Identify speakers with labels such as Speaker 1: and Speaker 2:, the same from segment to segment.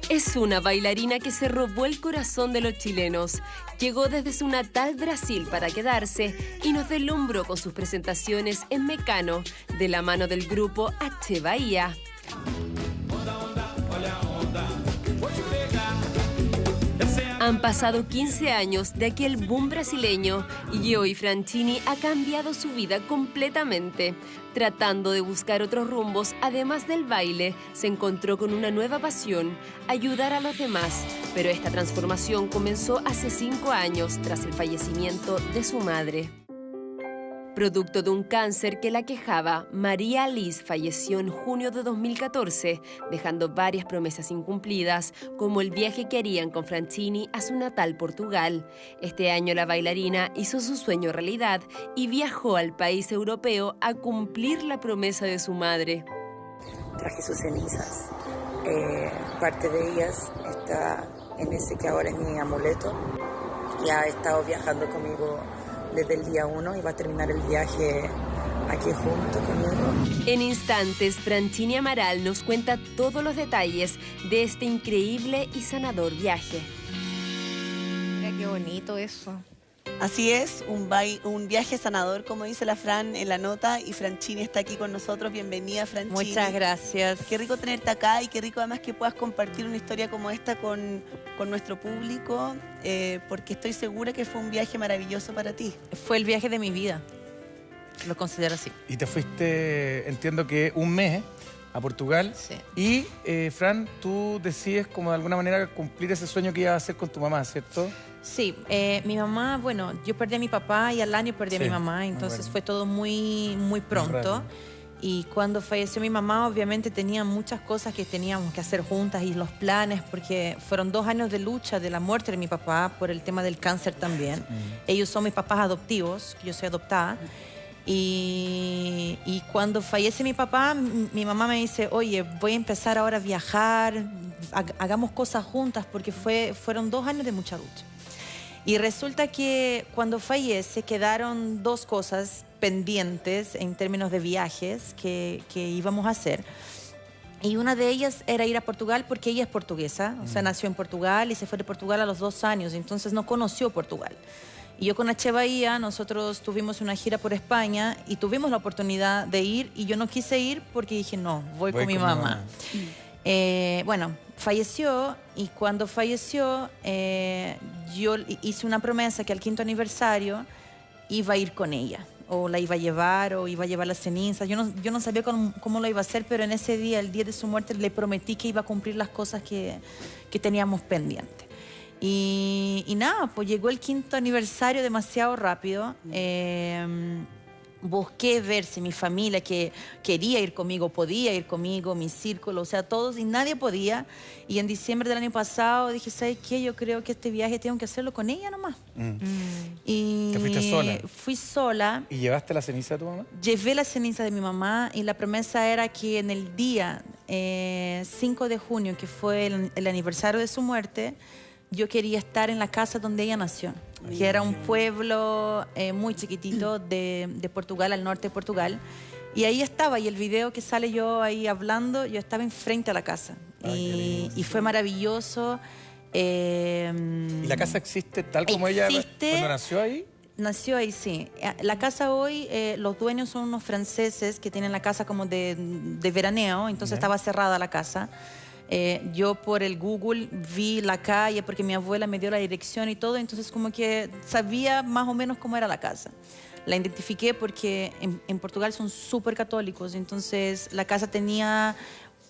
Speaker 1: Es una bailarina que se robó el corazón de los chilenos. Llegó desde su natal Brasil para quedarse y nos deslumbró con sus presentaciones en Mecano, de la mano del grupo H Bahía. Han pasado 15 años de aquel boom brasileño y hoy Francini ha cambiado su vida completamente. Tratando de buscar otros rumbos, además del baile, se encontró con una nueva pasión: ayudar a los demás. Pero esta transformación comenzó hace 5 años, tras el fallecimiento de su madre. Producto de un cáncer que la aquejaba, María Alice falleció en junio de 2014, dejando varias promesas incumplidas, como el viaje que harían con Francini a su natal Portugal. Este año la bailarina hizo su sueño realidad y viajó al país europeo a cumplir la promesa de su madre.
Speaker 2: Traje sus cenizas. Parte de ellas está en ese que ahora es mi amuleto. Ya ha estado viajando conmigo desde el día 1 y va a terminar el viaje aquí junto conmigo.
Speaker 1: En instantes, Francini Amaral nos cuenta todos los detalles de este increíble y sanador viaje.
Speaker 3: Mira qué bonito eso.
Speaker 4: Así es, un viaje sanador, como dice la Fran en la nota, y Francini está aquí con nosotros. Bienvenida, Francini.
Speaker 3: Muchas gracias.
Speaker 4: Qué rico tenerte acá y qué rico además que puedas compartir una historia como esta con nuestro público, porque estoy segura que fue un viaje maravilloso para ti.
Speaker 3: Fue el viaje de mi vida, lo considero así.
Speaker 5: Y te fuiste, entiendo que un mes a Portugal.
Speaker 3: Sí.
Speaker 5: Y, Fran, tú decides como de alguna manera cumplir ese sueño que ibas a hacer con tu mamá, ¿cierto?
Speaker 3: Sí, mi mamá, bueno, yo perdí a mi papá y al año perdí a mi mamá, entonces fue todo muy pronto. Y cuando falleció mi mamá, obviamente tenía muchas cosas que teníamos que hacer juntas y los planes, porque fueron 2 años de lucha de la muerte de mi papá por el tema del cáncer también. Ellos son mis papás adoptivos, yo soy adoptada. Y cuando fallece mi papá, mi mamá me dice, oye, voy a empezar ahora a viajar, hagamos cosas juntas, porque fueron 2 años de mucha lucha. Y resulta que cuando fallece quedaron 2 cosas pendientes en términos de viajes que íbamos a hacer. Y una de ellas era ir a Portugal, porque ella es portuguesa, o sea, nació en Portugal y se fue de Portugal a los 2 años, entonces no conoció Portugal. Y yo con H Bahía, nosotros tuvimos una gira por España y tuvimos la oportunidad de ir, y yo no quise ir porque dije, no, voy con mi mamá. Bueno, falleció, y cuando falleció yo hice una promesa que al 5º aniversario iba a ir con ella, o la iba a llevar, o iba a llevar las cenizas. Yo no sabía cómo lo iba a hacer, pero en ese día, el día de su muerte, le prometí que iba a cumplir las cosas que teníamos pendientes. Y nada, pues llegó el 5º aniversario demasiado rápido. Busqué ver si mi familia que quería ir conmigo, podía ir conmigo, mi círculo, o sea, todos, y nadie podía. Y en diciembre del año pasado dije, ¿sabes qué? Yo creo que este viaje tengo que hacerlo con ella nomás. Y
Speaker 5: ¿Te fuiste sola?
Speaker 4: Fui sola.
Speaker 5: ¿Y llevaste la ceniza de tu mamá?
Speaker 4: Llevé la ceniza de mi mamá, y la promesa era que en el día 5 de junio, que fue el aniversario de su muerte, yo quería estar en la casa donde ella nació, que era un pueblo muy chiquitito de Portugal, al norte de Portugal. Y ahí estaba, y el video que sale yo ahí hablando, yo estaba enfrente a la casa. Y fue maravilloso.
Speaker 5: ¿Y la casa existe tal como ella cuando nació ahí?
Speaker 4: Nació ahí, sí. La casa hoy, los dueños son unos franceses que tienen la casa como de veraneo, entonces estaba cerrada la casa. Yo por el Google vi la calle porque mi abuela me dio la dirección y todo, entonces como que sabía más o menos cómo era la casa. La identifiqué porque en Portugal son súper católicos, entonces la casa tenía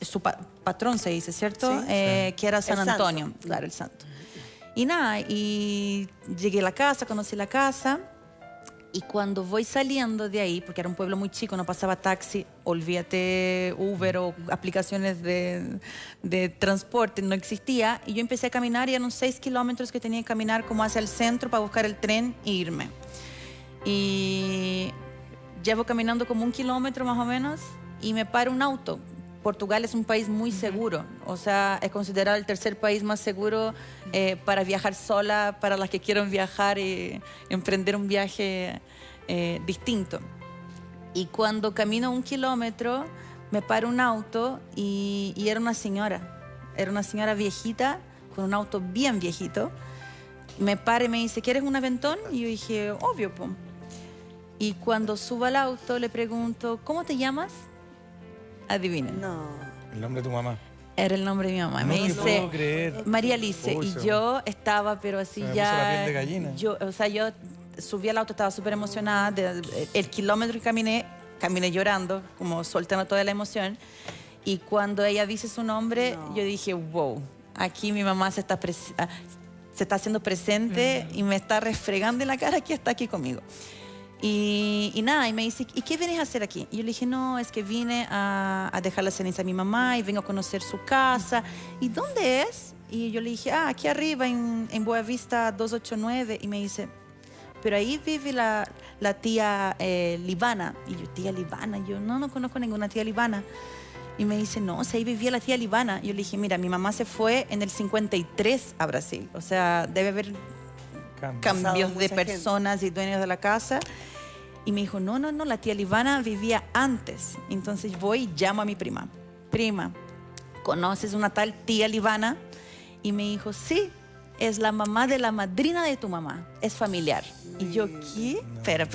Speaker 4: su patrón, se dice, ¿cierto?
Speaker 3: Sí,
Speaker 4: que era San Antonio,
Speaker 3: santo.
Speaker 4: claro, el santo. Y nada, y llegué a la casa, conocí la casa. Y cuando voy saliendo de ahí, porque era un pueblo muy chico, no pasaba taxi, olvídate Uber o aplicaciones de transporte, no existía. Y yo empecé a caminar, y eran 6 kilómetros que tenía que caminar como hacia el centro para buscar el tren e irme. Y llevo caminando como 1 kilómetro más o menos, y me para un auto. Portugal es un país muy seguro, o sea, es considerado el 3er país más seguro para viajar sola, para las que quieran viajar y emprender un viaje distinto. Y cuando camino 1 kilómetro, me para un auto y era una señora era una señora viejita con un auto bien viejito. Me para y me dice, ¿quieres un aventón? Y yo dije, obvio, po. Y cuando subo al auto le pregunto, ¿cómo te llamas? Adivinen.
Speaker 2: No.
Speaker 5: El nombre de tu mamá.
Speaker 4: Era el nombre de mi mamá.
Speaker 5: No
Speaker 4: Me
Speaker 5: te
Speaker 4: dice,
Speaker 5: puedo creer.
Speaker 4: María Alice.
Speaker 5: Uy,
Speaker 4: Y yo estaba, pero así
Speaker 5: se me
Speaker 4: ya...
Speaker 5: puso la piel de gallina.
Speaker 4: Yo subí al auto, estaba súper emocionada. El kilómetro que caminé llorando, como soltando toda la emoción. Y cuando ella dice su nombre, yo dije, wow, aquí mi mamá se está haciendo presente y me está refregando en la cara que está aquí conmigo. Y nada, y me dice, ¿y qué vienes a hacer aquí? Y yo le dije, no, es que vine a dejar la ceniza a mi mamá y vengo a conocer su casa. ¿Y dónde es? Y yo le dije, aquí arriba, en Boavista 289. Y me dice, pero ahí vive la tía Libana. Y yo, tía Libana, yo no conozco ninguna tía Libana. Y me dice, no, ahí vivía la tía Libana. Yo le dije, mira, mi mamá se fue en el 53 a Brasil. O sea, debe haber cambios de personas y dueños de la casa. Y me dijo, no, la tía Libana vivía antes. Entonces voy y llamo a mi prima. Prima, ¿conoces una tal tía Libana? Y me dijo, sí, es la mamá de la madrina de tu mamá. Es familiar. Y yo, ¿qué? Espera.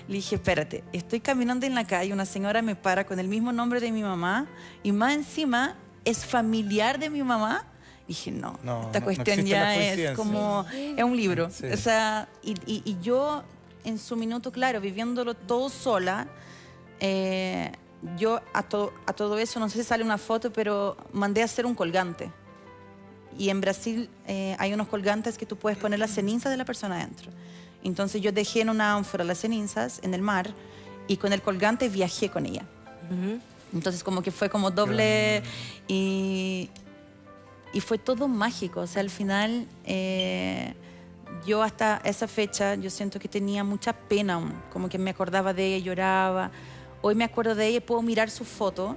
Speaker 4: Le dije, espérate, estoy caminando en la calle, una señora me para con el mismo nombre de mi mamá y más encima es familiar de mi mamá. Dije, no, esta cuestión ya es como, es un libro. Sí. O sea, y yo en su minuto, claro, viviéndolo todo sola, yo a todo eso, no sé si sale una foto, pero mandé a hacer un colgante. Y en Brasil hay unos colgantes que tú puedes poner las cenizas de la persona adentro. Entonces yo dejé en una ánfora las cenizas en el mar y con el colgante viajé con ella. Entonces como que fue como doble y fue todo mágico. O sea, al final yo hasta esa fecha yo siento que tenía mucha pena aún. Como que me acordaba de ella, lloraba. Hoy me acuerdo de ella y puedo mirar su foto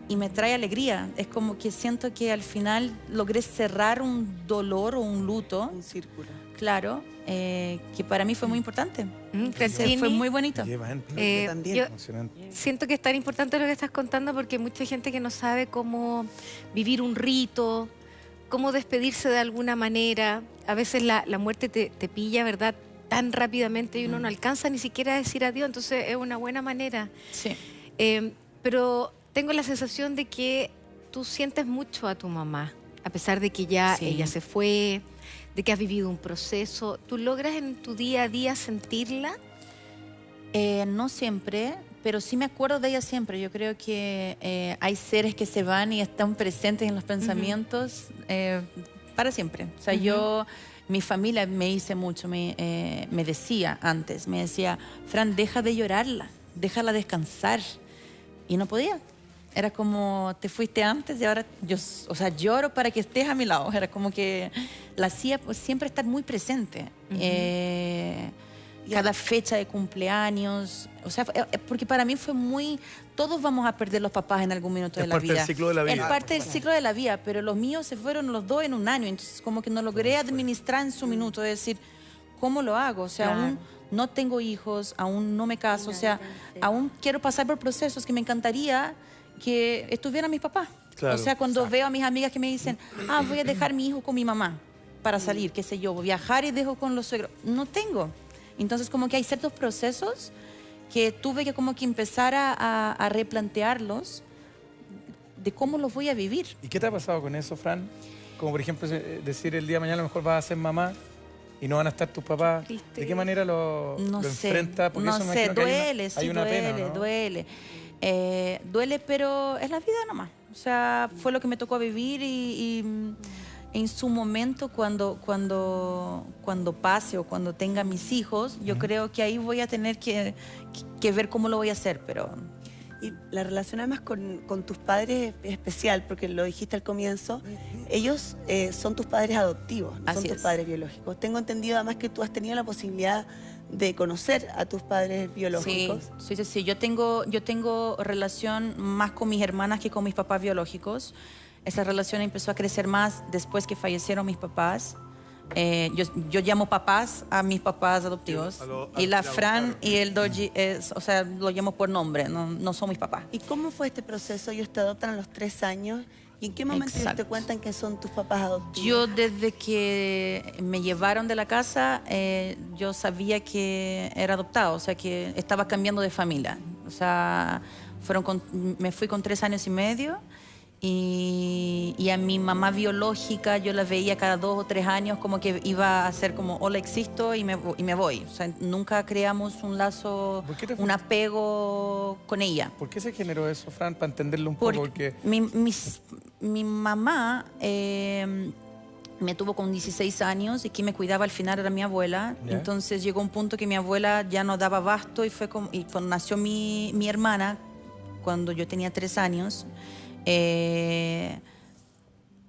Speaker 4: y me trae alegría. Es como que siento que al final logré cerrar un dolor o un luto.
Speaker 2: Un círculo.
Speaker 4: Claro, que para mí fue muy importante. Fue muy bonito.
Speaker 6: Yo siento que es tan importante lo que estás contando porque hay mucha gente que no sabe cómo vivir un rito, cómo despedirse de alguna manera. A veces la muerte te pilla, ¿verdad?, tan rápidamente y uno no alcanza ni siquiera a decir adiós. Entonces es una buena manera.
Speaker 4: Sí.
Speaker 6: Pero tengo la sensación de que tú sientes mucho a tu mamá, a pesar de que ya ella se fue, de que has vivido un proceso. ¿Tú logras en tu día a día sentirla?
Speaker 4: No siempre, pero sí me acuerdo de ella siempre. Yo creo que hay seres que se van y están presentes en los pensamientos para siempre. O sea, mi familia me dice mucho, me decía antes, me decía, Fran, deja de llorarla, déjala descansar. Y no podía. Era como, te fuiste antes y ahora yo, o sea, lloro para que estés a mi lado. Era como que la hacía pues, siempre estar muy presente. Cada fecha de cumpleaños. O sea, porque para mí fue muy... Todos vamos a perder los papás en algún minuto de la vida.
Speaker 5: Es parte del ciclo de la vida.
Speaker 4: Es parte del ciclo de la vida, pero los míos se fueron los dos en un año. Entonces, como que no logré administrar en su minuto, de decir, ¿cómo lo hago? O sea, aún no tengo hijos, aún no me caso, o sea, aún quiero pasar por procesos que me encantaría que estuvieran mis papás. Claro, o sea, cuando veo a mis amigas que me dicen, voy a dejar mi hijo con mi mamá para salir, qué sé yo, viajar y dejo con los suegros. No tengo. Entonces, como que hay ciertos procesos que tuve que como que empezar a replantearlos de cómo los voy a vivir.
Speaker 5: ¿Y qué te ha pasado con eso, Fran? Como por ejemplo decir el día de mañana a lo mejor vas a ser mamá y no van a estar tus papás. ¿De qué manera lo enfrentas?
Speaker 4: No sé, duele, sí, duele. Duele, pero es la vida nomás. O sea, fue lo que me tocó vivir y en su momento cuando pase o cuando tenga mis hijos, yo creo que ahí voy a tener que ver cómo lo voy a hacer, pero...
Speaker 2: Y la relación además con tus padres es especial, porque lo dijiste al comienzo, ellos son tus padres adoptivos, no son tus padres biológicos. Tengo entendido además que tú has tenido la posibilidad de conocer a tus padres biológicos.
Speaker 4: Sí. Yo tengo relación más con mis hermanas que con mis papás biológicos. Esa relación empezó a crecer más después que fallecieron mis papás. Yo llamo papás a mis papás adoptivos. Y la Fran y el Doji, o sea, lo llamo por nombre, no son mis papás.
Speaker 2: ¿Y cómo fue este proceso? Ellos te adoptan a los 3 años
Speaker 7: ¿Y en qué momento ellos te cuentan que son tus papás adoptivos?
Speaker 4: Yo desde que me llevaron de la casa, yo sabía que era adoptado, o sea, que estaba cambiando de familia. O sea, me fui con 3 años y medio y a mi mamá biológica yo la veía cada 2 o 3 años como que iba a ser como, hola, existo y me voy. O sea, nunca creamos un lazo, un apego con ella.
Speaker 5: ¿Por qué se generó eso, Fran? Para entenderlo un poco. Porque
Speaker 4: mi mamá me tuvo con 16 años y quien me cuidaba al final era mi abuela. ¿Ya? Entonces llegó un punto que mi abuela ya no daba abasto y cuando nació mi hermana, cuando yo tenía 3 años,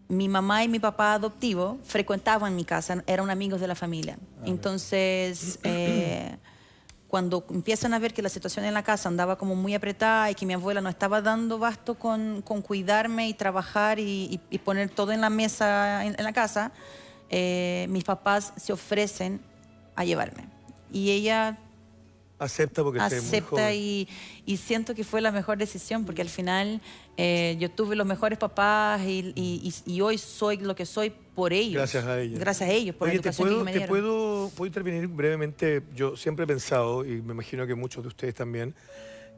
Speaker 4: mi mamá y mi papá adoptivo frecuentaban mi casa, eran amigos de la familia. Entonces, cuando empiezan a ver que la situación en la casa andaba como muy apretada y que mi abuela no estaba dando basto con cuidarme y trabajar y poner todo en la mesa en la casa, mis papás se ofrecen a llevarme. Y ella
Speaker 8: acepta porque
Speaker 4: acepta y siento que fue la mejor decisión porque al final yo tuve los mejores papás y hoy soy lo que soy por ellos.
Speaker 8: Gracias a ellos.
Speaker 4: Gracias a ellos por la educación que me dieron.
Speaker 8: ¿Puedo intervenir brevemente? Yo siempre he pensado, y me imagino que muchos de ustedes también,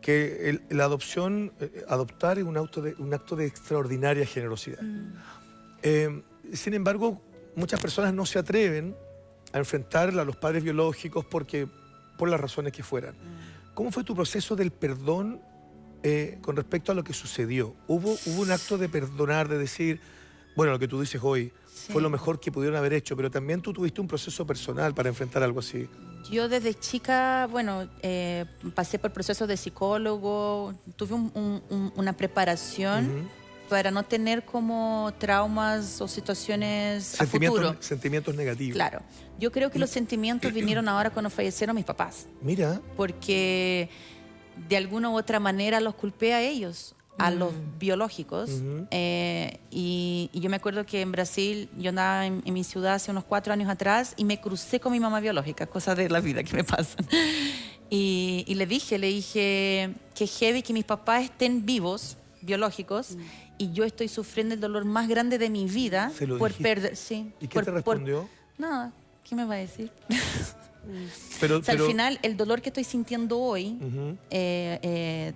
Speaker 8: que la adopción, adoptar es un acto de extraordinaria generosidad. Sin embargo, muchas personas no se atreven a enfrentar a los padres biológicos por las razones que fueran. ¿Cómo fue tu proceso del perdón con respecto a lo que sucedió? ¿Hubo un acto de perdonar, de decir, bueno, lo que tú dices hoy fue lo mejor que pudieron haber hecho, pero también tú tuviste un proceso personal para enfrentar algo así?
Speaker 4: Yo desde chica, bueno, pasé por procesos de psicólogo, tuve una preparación para no tener como traumas o situaciones a futuro.
Speaker 8: Sentimientos negativos.
Speaker 4: Claro. Yo creo que los sentimientos vinieron ahora cuando fallecieron mis papás.
Speaker 8: Mira.
Speaker 4: Porque de alguna u otra manera los culpé a ellos, a los biológicos. Y yo me acuerdo que en Brasil, yo andaba en mi ciudad hace unos 4 años atrás y me crucé con mi mamá biológica, cosas de la vida que me pasan. Y le dije que heavy que mis papás estén vivos, biológicos, y yo estoy sufriendo el dolor más grande de mi vida por perder. Sí,
Speaker 8: ¿y qué te respondió?
Speaker 4: Nada, ¿qué me va a decir?
Speaker 8: Pero
Speaker 4: al final, el dolor que estoy sintiendo hoy de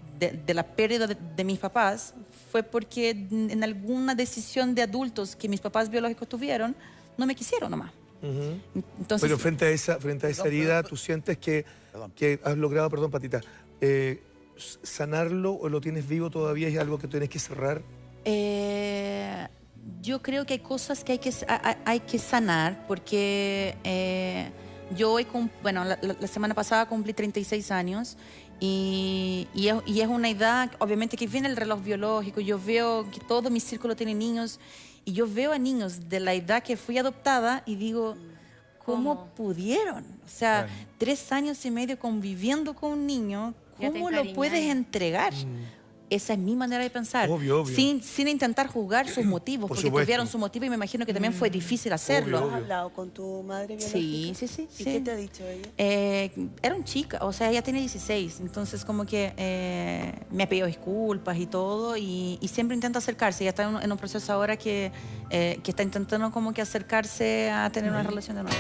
Speaker 4: la pérdida de mis papás fue porque en alguna decisión de adultos que mis papás biológicos tuvieron, no me quisieron nomás. Entonces,
Speaker 8: pero frente a esa herida, ¿tú sientes que has logrado, perdón, Patita, sanarlo o lo tienes vivo todavía y es algo que tienes que cerrar?
Speaker 4: Yo creo que hay cosas que hay que sanar porque yo hoy, bueno, la semana pasada cumplí 36 años y es una edad, obviamente, que viene el reloj biológico. Yo veo que todo mi círculo tiene niños y yo veo a niños de la edad que fui adoptada y digo, ¿cómo pudieron? O sea, claro. 3 años y medio conviviendo con un niño, ¿cómo lo puedes entregar? Esa es mi manera de pensar.
Speaker 8: Obvio.
Speaker 4: Sin intentar juzgar sus motivos, porque tuvieron su motivo y me imagino que también fue difícil hacerlo.
Speaker 7: ¿Has hablado con tu madre biológica?
Speaker 4: Sí.
Speaker 7: ¿Y qué te ha dicho ella?
Speaker 4: Era una chica, o sea, ella tiene 16, entonces como que me ha pedido disculpas y todo, y siempre intenta acercarse. Ella está en un proceso ahora que está intentando como que acercarse a tener una relación de nuevo.